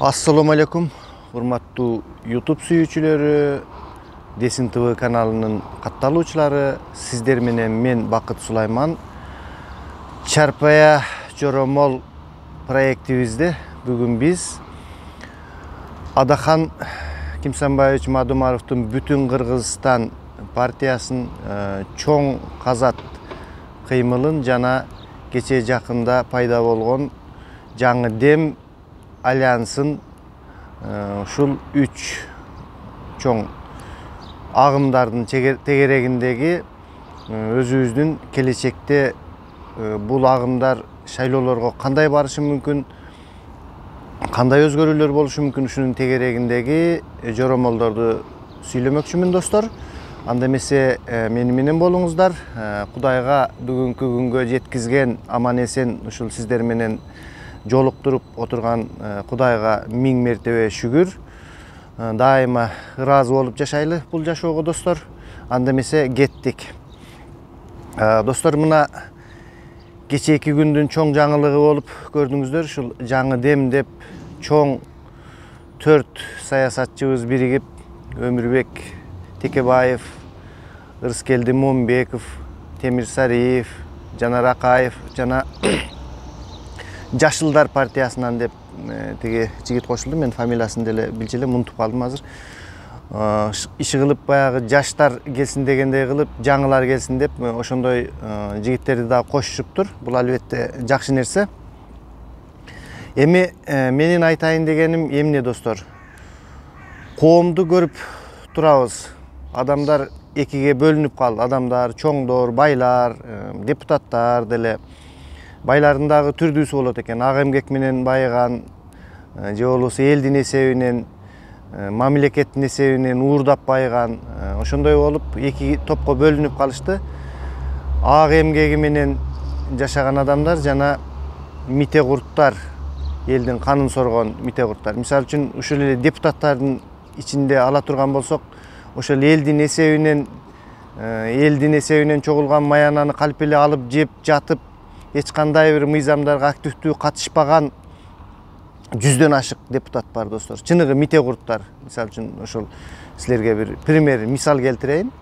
Assalamu alaikum, hurmattуу YouTube sүйүүчүлөрү, Desin TV kanalынын катталуучулары, сиздер менен мен Бакыт Сулайман. Чарпая жоромол проектибизде бүгүн биз Адахан Кимсанбаевич Мадумаровдун Бүтүн Кыргызстан партиясын чоң казат кыймылын жана кече жакында пайда болгон жаңы дем альянсын ушул 3 чоң агымдардын тегерегиндеги өзүбүздүн келечекте бул агымдар шайлоолорго кандай барышы мүмкүн, кандай өзгөрүүлөр болушу мүмкүн, ушунун тегерегиндеги жоромолдорду сүйлөмөкчүмүн достор. Анда эмесе мени менен болуңуздар. Кудайга бүгүнкү күнгө жеткизген аман эсен ушул сиздер менен жолуктуруп отурган Кудайга миң мертебе шүгүр. Дайыма ыраазы болуп жашайлы бул жашоого достор. Анда эмесе кеттик. Достор, мына кечээки күндүн чоң жаңылыгы болуп көрдүңүздөр. Ушул жаңы дем деп чоң 4 саясатчыбыз биригип, Өмүрбек Текебаев, Ырыскелди Момбеков, Темир Сариев, Жанар Акаев жана Жашылдар партиясынан деп теге жигит кошулду. Мен фамилиясын деле билчү элем, унутуп калдым азыр. Иши кылып баягы жаштар келсин дегендей кылып, жаңылар келсин деп ошондой жигиттерди да кошушуптур. Бул албетте жакшы нерсе. Эми менин айтайын дегеним эмне достор? Коомду көрүп турабыз. Адамдар экиге бөлүнүп калды. Адамдар, чоңдор, байлар, депутаттар деле. Байлардын дагы түрдүүсү болот экен. Ак эмгек менен байыган, же болбосо элдин эсебинен, мамлекеттин эсебинен уурдап байыган, ошондой болуп эки топко бөлүнүп калышты. Ак эмгеги менен жашаган адамдар жана мите курттар, элдин канын соргон мите курттар. Мисалы үчүн ушул эле депутаттардын ичинде ала турган болсок, ошол элдин эсебинен чогулган маянаны калп эле алып жеп жатып, эч кандай бир мыйзамдарга активдүү катышпаган 100дөн ашык депутат бар достор. Чыныгы мите курттар. Мисалы үчүн ошол силерге бир пример, мисал келтирейин.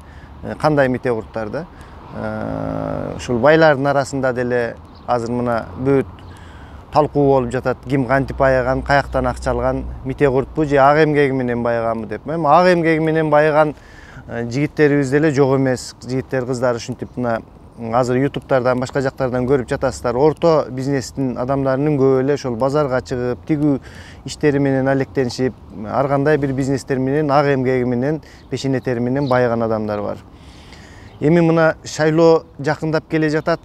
Кандай мите курттар да. Ушул байлардын арасында деле азыр мына бүт талкуу болуп жатат. Ким кантип байыган, каяктан акча алган, мите куртпу же ак эмгеги менен байыганбы деп. Эми ак эмгеги менен байыган жигиттерибиз деле жок эмес. Жигиттер, кыздар ушинтип мына азыр ютубтардан, башка жактардан көрүп жатасыздар. Орто бизнестин адамдарынын көбү эле ошол базарга чыгып, тигүү иштери менен алектенишип, ар кандай бир бизнестер менен, ак эмгеги менен, пешене тери менен байыган адамдар бар. Эми мына шайлоо жакындап келе жатат.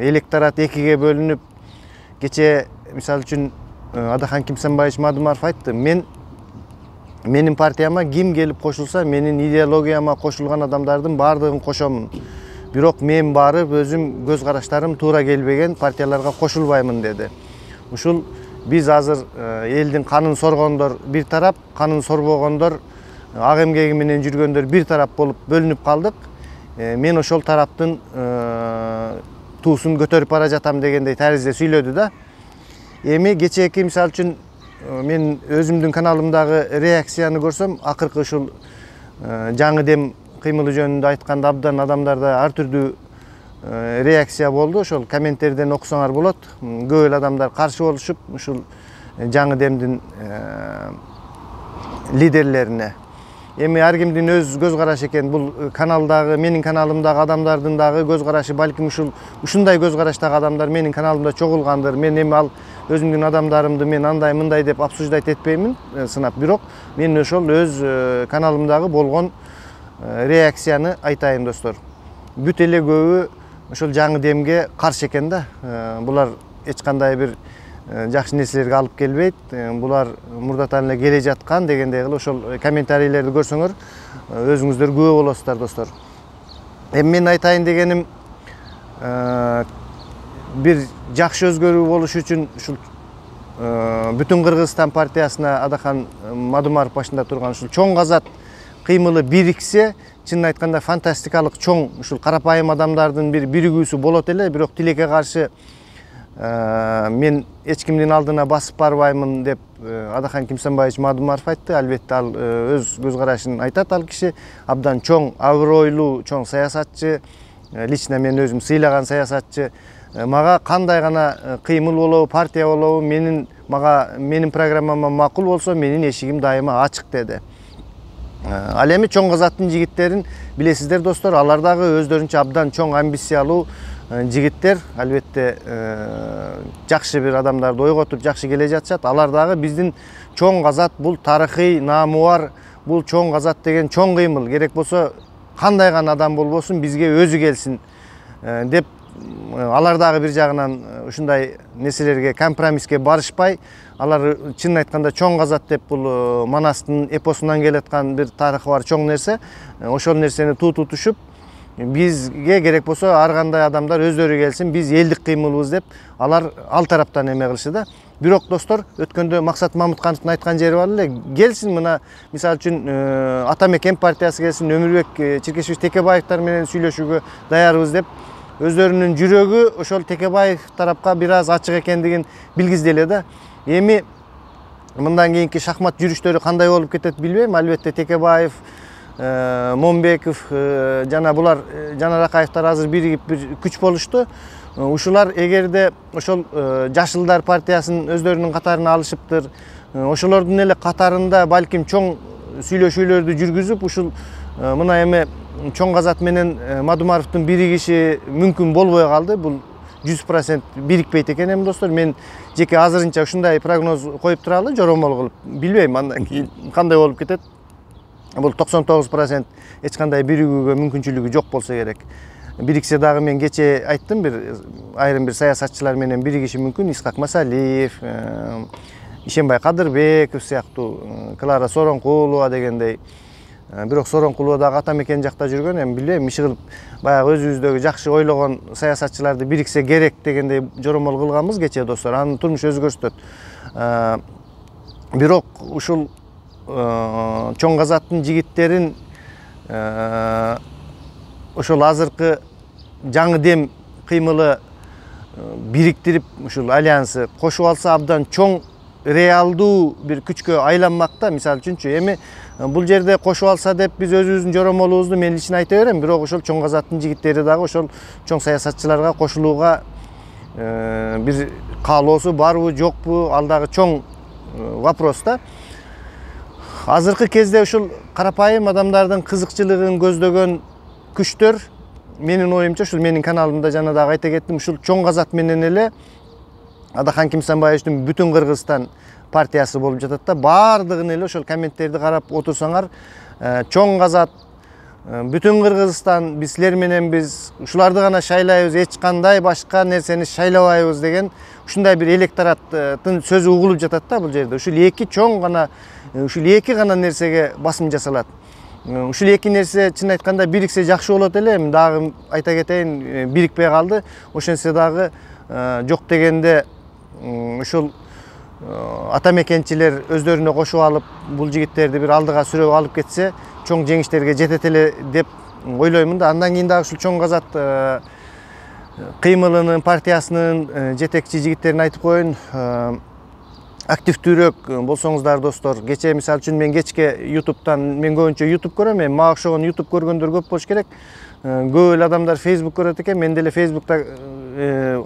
Электорат экиге бөлүнүп, кече мисалы үчүн Адахан Кимсанбаевич Мадумаров айтты: менин партияма ким келип кошулса, менин идеологияма кошулган адамдардын баардыгын кошомун. Бирок мен барып өзүм көз караштарым туура келбеген партияларга кошулбаймын деди. Ушул биз азыр элдин канын соргондор бир тарап, канын сорбогондор, ак эмгеги менен жүргөндөр бир тарап болуп бөлүнүп калдык. Мен ошол тараптын туусун көтөрүп бара жатам дегендей таризде сүйлөдү да. Эми кечээки мисалы үчүн мен өзүмдүн каналымдагы реакцияны көрсөм, акыркы ушул жаңы дем кыймылы жөнүндө айтканда абдан адамдарда ар түрдүү реакция болду. Ошол комменттерден окусоңар болот. Көп эле адамдар каршы болушуп ушул жаңы демдин лидерлерине. Эми ар кимдин өз көз карашы экен. Бул каналдагы, менин каналымдагы адамдардын дагы көз карашы, балким ушундай көз караштагы адамдар менин каналымда чогулгандыр. Мен эми ал өзүмдүн адамдарымды мен андай мындай деп обсуждать этпеймин, сынап. Бирок мен ошол өз каналымдагы болгон реакцияны айтайын достор. Бүт эле көбү ошол жаңы демге каршы экен да. Булар эч кандай бир жакшы нерселерге алып келбейт. Булар мурдатан эле келе жаткан дегендей кылып ошол комментарийлерди көрсөңөр өзүңүздөр күбө болосуздар достор. Эми мен айтайын дегеним, бир жакшы өзгөрүү болуш үчүн ушул Бүтүн Кыргызстан партиясына Адахан Мадумаров башында турган ушул чоң казат кыймылы бириксе, чынын айтканда фантастикалык чоң ушул карапайым адамдардын бир биригүүсү болот эле. Бирок тилекке каршы мен эч кимдин алдына басып барбаймын деп Адахан Кимсанбаевич Мадумаров айтты. Албетте ал өз көз карашын айтат. Ал киши абдан чоң, абройлуу, чоң саясатчы. Лично мен өзүм сыйлаган саясатчы. Мага кандай гана кыймыл болобу, партия болобу, менин программама макул болсо, менин эшигим дайыма ачык деди. Ал эми чоң казаттын жигиттерин билесиздер достор, алар дагы өздөрүнчө абдан чоң амбициялуу жигиттер. Албетте жакшы бир адамдарды ойготуп жакшы келе жатышат. Алар дагы биздин чоң казат, бул тарыхый наамы бар, бул чоң казат деген чоң кыймыл. Керек болсо кандай гана адам болбосун бизге өзү келсин деп алар дагы бир жагынан ушундай нерселерге компромисске барышпай, алар чынын айтканда чоң казат деп бул Манастын эпосунан келаткан бир тарыхы бар чоң нерсе. Ошол нерсени тутушуп, бизге керек болсо ар кандай адамдар өздөрү келсин, биз элдик кыймылбыз деп алар ал тараптан эме кылышы да. Бирок достор, өткөндө Максат Мамыткановдун айткан жери бар эле, келсин мына мисалы үчүн Атамекен партиясы келсин, Өмүрбек Черкешевич Текебаевтар менен сүйлөшүүгө даярбыз деп өздөрүнүн жүрөгү ошол Текебаев тарапка бир аз ачык экендигин билгизделе да. Эми мындан кийинки шахмат жүрүштөрү кандай болуп кетет билбейм. Албетте Текебаев, Момбеков жана булар Жанар Акаевтар азыр биригип бир күч болушту. Ушулар эгерде ошол Жашылдар партиясынын өздөрүнүн катарына алышыптыр, ошолордун эле катарында балким чоң сүйлөшүүлөрдү жүргүзүп, ушул мына эми чоң казат менен Мадумаровдун биригиши мүмкүн болбой калды. Бул 100% бирикпейт экен эми достор. Мен жеке азырынча ушундай прогноз коюп туралы, жоромол кылып. Билбейм андан кийин кандай болуп кетет. Бул 99% эч кандай биригүүгө мүмкүнчүлүгү жок болсо керек. Бириксе дагы мен кече айттым, айрым бир саясатчылар менен биригиши мүмкүн. Исхак Масалиев, Ишенбай Кадырбеков сыяктуу, Клара Соронкулова дегендей. Бирок Соронкулова дагы Атамекен жакта жүргөн, эми билбейм, иши кылып баягы өзүбүздөгү жакшы ойлогон саясатчыларды бириксе керек дегендей жоромол кылганбыз кече достор. Анын турмуш өзү көрсөтөт. Бирок ушул чоң казаттын жигиттерин ошол азыркы жаңы дем кыймылы бириктирип, ушул альянсы кошуп алса абдан чоң реалдуу бир күчкө айланмакта. Мисалы үчүнчү, эми бул жерде кошуп алса деп биз өзүбүздүн жоромолубузду мен лично айта берем, бирок ошол чоң казаттын жигиттери дагы ошол чоң саясатчыларга кошулууга бир каалоосу барбы, жокпу, ал дагы чоң вопрос да. Азыркы кезде ушул карапайым адамдардын кызыкчылыгын көздөгөн күчтөр, менин оюмча, ушул менин каналымда жана дагы айта кеттим, ушул чоң казат менен эле Адахан Кимсанбаевичтин бүтүн Кыргызстан партиясы болуп жатат да. Баардыгын эле ошол комменттерди карап отурсаңар, чоң казат, бүтүн Кыргызстан, биз силер менен биз ушуларды гана шайлайбыз, эч кандай башка нерсени шайлабайбыз деген ушундай бир электораттын сөзү угулуп жатат да бул жерде. Ушул эки гана нерсеге басым жасалат. Ушул эки нерсе чын айтканда бириксе жакшы болот эле. Эми дагы айта кетейин, бирикпей калды. Ошентсе дагы жок дегенде ушул атамекенчилер өздөрүнө кошуп алып, бул жигиттерди бир алдыга сүрөп алып кетсе, чоң жеңиштерге жетет эле деп ойлоймун да. Андан кийин дагы ушул чоң казат кыймылынын, партиясынын жетекчи жигиттерин айтып коеюн. Активдүүрөөк болсоңуздар достор. Кече мисалы үчүн мен кечке YouTube'тан, мен көбүнчө YouTube көрөм, эми мага окшогон YouTube көргөндөр көп болуш керек. Көп эле адамдар Facebook көрөт экен, мен деле Facebook'та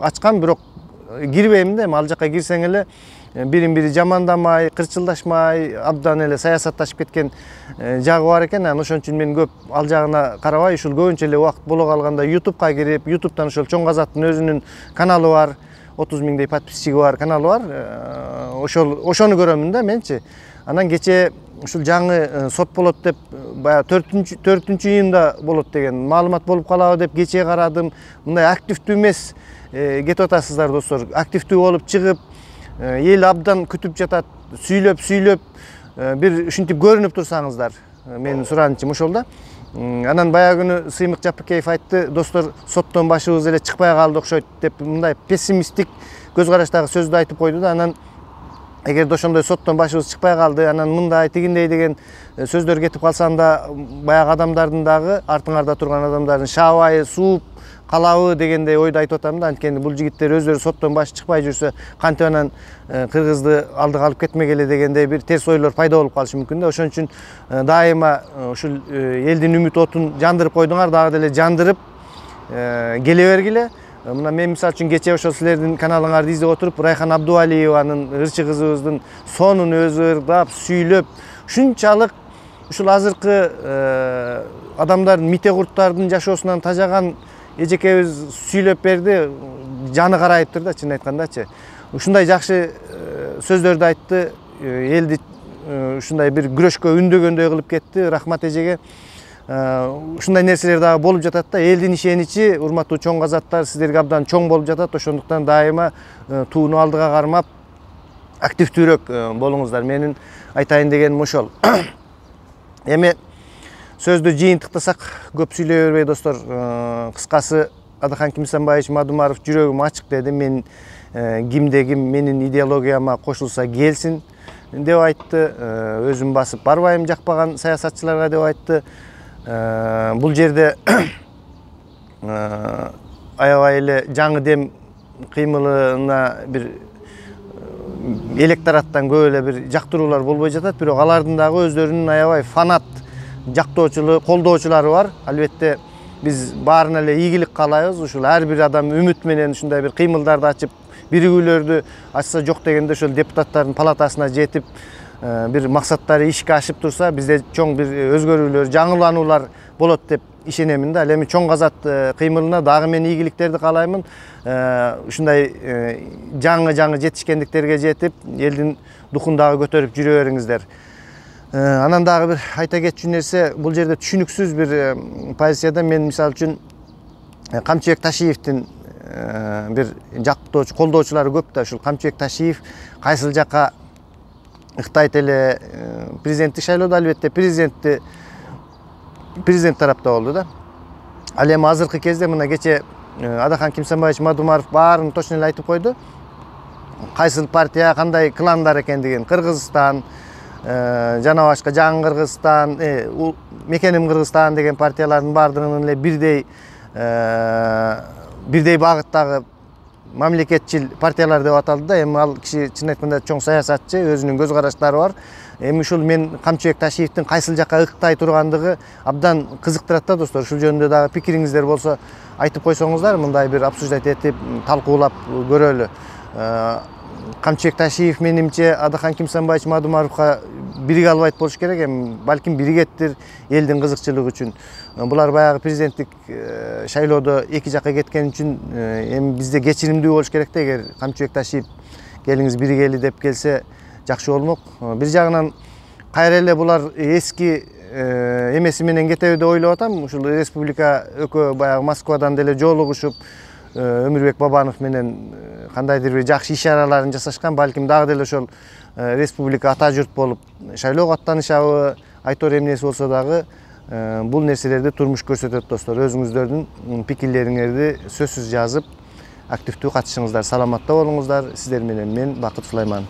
ачкам, бирок кирбейм да. Эми ал жакка кирсең эле бирин бири жамандамай, кырчылдашмай, абдан эле саясатташып кеткен жагы бар экен. Ошон үчүн мен көп ал жагына карабай, ушул көбүнчө эле убакыт боло калганда YouTube'ка кирип, YouTube'тан ошол чоң казаттын өзүнүн каналы бар, 30 миңдей подписчиги бар каналы бар. Ошону көрөмүн да менчи. Анан кече ушул жаңы сот болот деп, баягы 4-үнчү июнда болот деген маалымат болуп калабы деп кече карадым. Мындай активдүү эмес кетип атасыздар достор. Активдүү болуп чыгып, эл абдан күтүп жатат, сүйлөп бир ушинтип көрүнүп турсаңыздар. Менин суранычым ошол да. Анан баягы күнү Сыймык Жапыкеев айтты, достор, соттон башыбыз эле чыкпай калды окшойт деп, мындай пессимисттик көз караштагы сөздү айтып койду да. Анан Эгерде ошондой соттон башыбыз чыкпай калды, анан мындай тигиндей деген сөздөр кетип калса, анда баягы адамдардын дагы артыңарда турган адамдардын шаабайы, сууп калабы дегендей ойду айтып атам да. Анткени бул жигиттер өздөрү соттон башы чыкпай жүрсө, кантип анан кыргызды алдыга алып кетмегеле дегендей бир терс ойлор пайда болуп калышы мүмкүн да. Ошон үчүн дайыма ушул элдин үмүт отун жандырып койдуңар, дагы деле жандырып келе бергиле. Мына мен мисалы үчүн кече ошол силердин каналыңарды издеп отуруп, Райхан Абдувалиеванын ырчы кызыбыздын сонун өзү ырдап, сүйлөп, ушунчалык ушул азыркы адамдардын, мите курттардын жашоосунан тажаган эжекебиз сүйлөп берди, жаны карайыптыр да, чын айткандачы. Ушундай жакшы сөздөрдү айтты, элди ушундай бир күрөшкө үндөгөндөй кылып кетти. Рахмат эжеге. Ушундай нерселер дагы болуп жатат да. Элдин ишеничи, урматтуу чоң казаттар, сиздерге абдан чоң болуп жатат. Ошондуктан дайыма тууну алдыга кармап, активдүүрөөк болуңуздар. Менин айтайын дегеним ошол. Эми сөздү жыйынтыктасак, көп сүйлөй бербей достор, кыскасы Адыхан Кимсанбаевич Мадумаров жүрөгүм ачык деди. Мен кимде ким менин идеологияма кошулса келсин деп айтты. Өзүм басып барбайм жакпаган саясатчыларга деп айтты. Бул жерде аябай эле жаңы дем кыймылына бир электораттан көп эле бир жактыруулар болбой жатат, бирок алардын дагы өздөрүнүн аябай фанат, жактоочулары, колдоочулары бар. Албетте биз баарына эле ийгилик каалайбыз. Ушул ар бир адам үмүт менен ушундай бир кыймылдарды ачып, биригүүлөрдү ачса, жок дегенде ошол депутаттардын палатасына жетип, бир максаттары ишке ашып турса, бизде чоң бир өзгөрүүлөр, жаңылануулар болот деп ишенемин да. Ал эми чоң казат кыймылына дагы мен ийгиликтерди каалаймын. Ушундай жаңы жетишкендиктерге жетип, элдин духун дагы көтөрүп жүрө бериңиздер. Анан дагы бир айта кетчү нерсе, бул жерде түшүнүксүз бир позицияда мен мисалы үчүн Камчыбек Ташиевдин бир жактоочу, колдоочулары көп да. Ушул Камчыбек Ташиев кайсыл жакка ыктайт эле президенттик шайлоодо, албетте президент тарапта болду да. Ал эми азыркы кезде мына кече Адыхан Кимсанбаевич Мадумаров баарын точно эле айтып койду. Кайсыл партия, кандай кландар экендигин, Кыргызстан, жана башка Жаңы Кыргызстан, Мекеним Кыргызстан деген партиялардын баардыгынын эле бирдей багыттагы мамлекетчил партиялар деп аталды да. Эми ал киши чын айтканда чоң саясатчы, өзүнүн көз караштары бар. Эми ушул мен Камчыбек Ташиевдин кайсыл жакка ыктай тургандыгы абдан кызыктырат да достор. Ушул жөнүндө дагы пикириңиздер болсо айтып койсоңуздар, мындай бир обсуждать этип, талкуулап көрөлү. Камчыбек Ташиев менимче Адыхан Кимсанбаевич Мадумаровго бириге албайт болуш керек. Эми балким биригеттир элдин кызыкчылыгы үчүн. Булар баягы президенттик шайлоодо эки жакка кеткен үчүн эми бизде кечиримдүү болуш керек да. Эгер Камчыбек Ташиев келиңиз биригели деп келсе жакшы болмок. Бир жагынан кайра эле булар эски эмеси менен кетеби деп ойлоп атам. Ушул республика экөө баягы Москвадан деле жолугушуп, Өмүрбек Бабанов менен кандайдыр бир жакшы ишараларын жасашкан. Балким дагы деле ошол республика ата журт болуп шайлоого аттанышабы, айтор эмнеси болсо дагы бул нерселерди турмуш көрсөтөт достор. Өзүңүздөрдүн пикирлериңерди сөзсүз жазып, активдүү катышыңыздар. Саламатта болуңуздар. Сиздер менен мен Бакыт Сулайман.